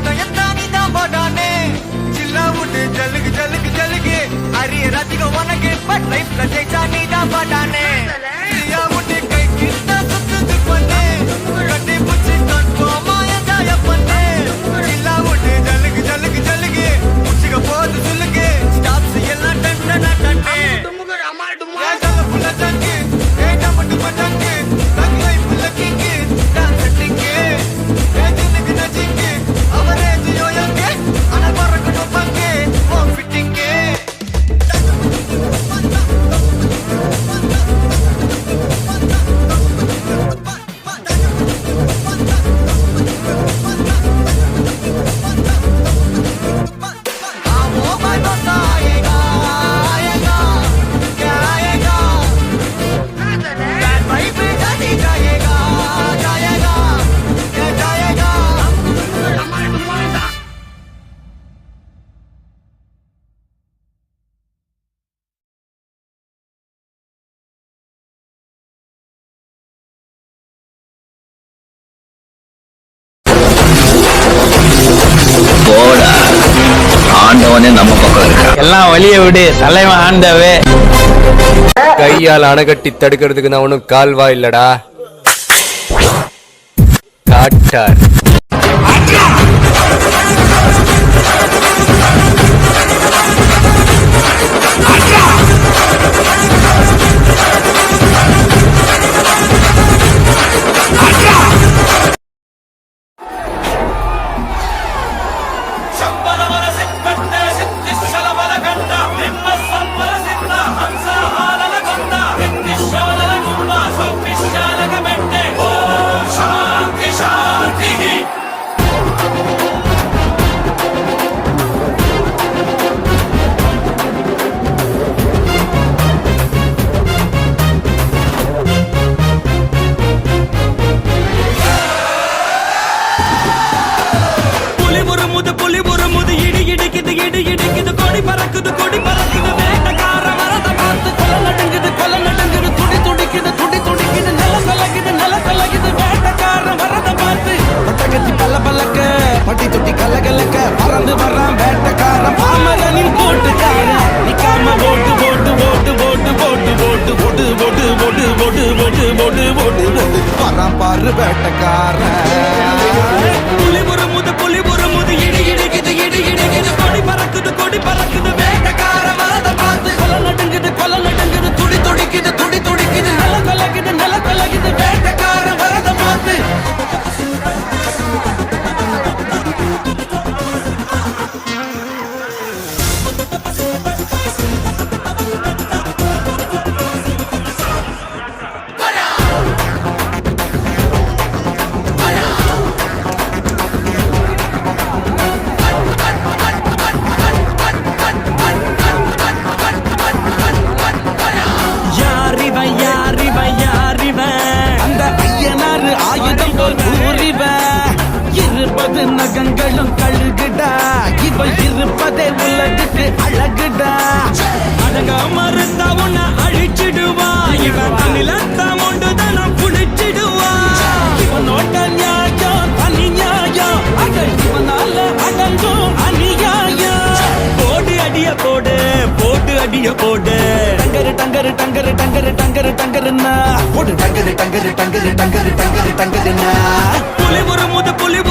படம் எத்தானி தான் போட்டானே சில்லா விட்டு ஜல்லுக்கு ஜல்லுக்கு ஜல்லுக்கு அரிய ரத்திக உனக்கு பட் லைஃப்ல ஜெயிச்சா நீ தான் போட்டானே சியா விட்டு கை கிட்ட சுத்து பண்ணு கட்டி புச்சி கட்போமா என்ஜாய பண்ணு சில்லா விட்டு ஜல்லுக்கு ஜல்லுக்கு ஜல்லுக்கு புச்சிக போது சொல்லுக்கு ஸ்டாப்ஸ் எல்லாம் டன்ன டன்னே புள்ள தங்கு ஏட்டா மட்டும் பட்டாங்கு தங்கு லைஃப்ல கிங்கு டான்ஸ் செட்டிங்கு ஏஜனுக்கு நச்சிங்கு அவரே ஜியோயங்கு அன பறக்கணும் பங்கு ஓ ஃபிட்டிங்கு ஆண்டவனே நம்ம பக்கம் இருக்கா. எல்லாம் வழிய விடு, தலைவன் ஆண்டவே. கையால் அணைகட்டி தடுக்கிறதுக்கு நான் ஒன்னும் கால்வா இல்லடா, காட்டார். நகங்களும் கழுகுடா, இவ இருப்பதே உலகுக்கு அழகுடா. அடங்க மருந்தா உன்னை அழிச்சிடுவா, இவன் தமிழத்தான் ஒன்றுதான் புடிச்சிடுவா. இவன் நோட்ட நியாயம் தனி நியாயம், அட இவனால அடங்கும் அநியாயம். போடு அடிய போடு, போட்டு அடிய போடு. டங்கரு டங்கரு டங்கரு டங்கரு டங்கரு டங்கருன்னா போடு, டங்கரு டங்கரு டங்கரு டங்கரு டங்கரு டங்கருன்னா. புலி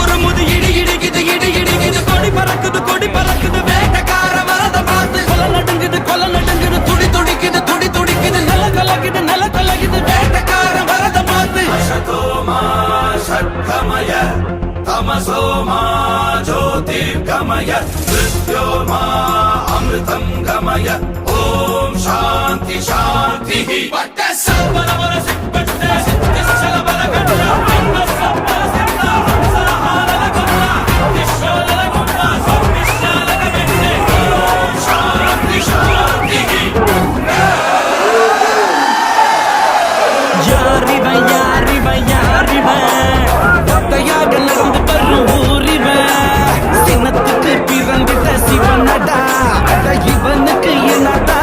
ஒரு முது இடி இடிக்குது இடி இடிக்குது, கொடி பறக்குது வேட்டக்கார வரத பார்த்து. கொலை நடுங்குது துடி துடிக்குது நில கலகுது வேட்டக்கார வரத பார்த்து. சதோமா சத்கமய தமசோமா ஜோதிர்கமய மிருத்யோர்மா அமிர்தம் கமய ஓம் சாந்தி சாந்தி. பட்ட சம்பர வர சிப்பட்ட சித்த சலபர கண்ணா இவனுக்கு என்னடா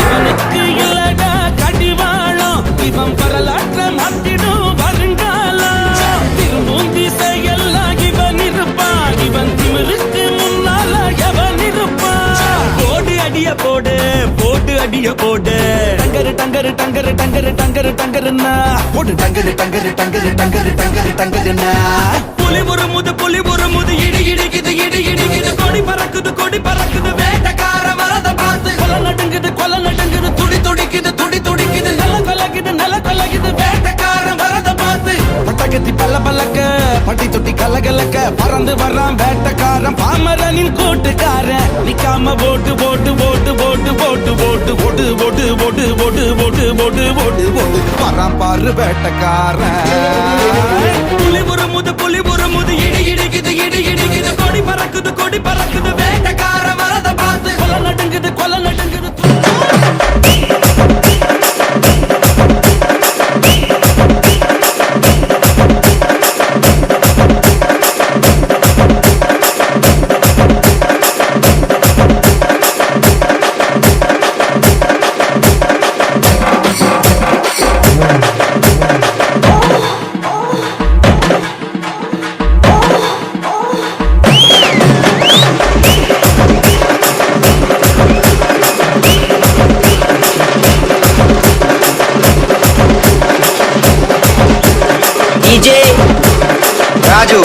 இவனுக்கு இல்லடா கடிவ அடிய போடு டங்கரு டங்கரு டங்கரு டங்கரு டங்கரு டங்கருன்னா போடு டங்கரு டங்கரு டங்கரு டங்கரு டங்கரு டங்கருன்னா புலி ஒரு முது இடி இடிக்குது இடி இடிக்குது கொடி பறக்குது வேட்டக்கார வரத பார்த்து கொலை நடுங்குது துடி துடிக்குது நல்ல கொலகுது வேட்டக்கார வரத பார்த்து பட்டகத்தி பல்லக்க பட்டி தொட்டி கலகலக்க பறந்து வர்றான் வேட்டக்காரன் பாமரனின் கூட்டுக்காரன் நிக்காம போட்டு வரான் பாரு வேட்டக்காரன் புலி ஒரு முது இடி இடிக்குது கொடி பறக்குது வேட்டக்கார வரத பார்த்து கொலை நடுங்குது ராஜு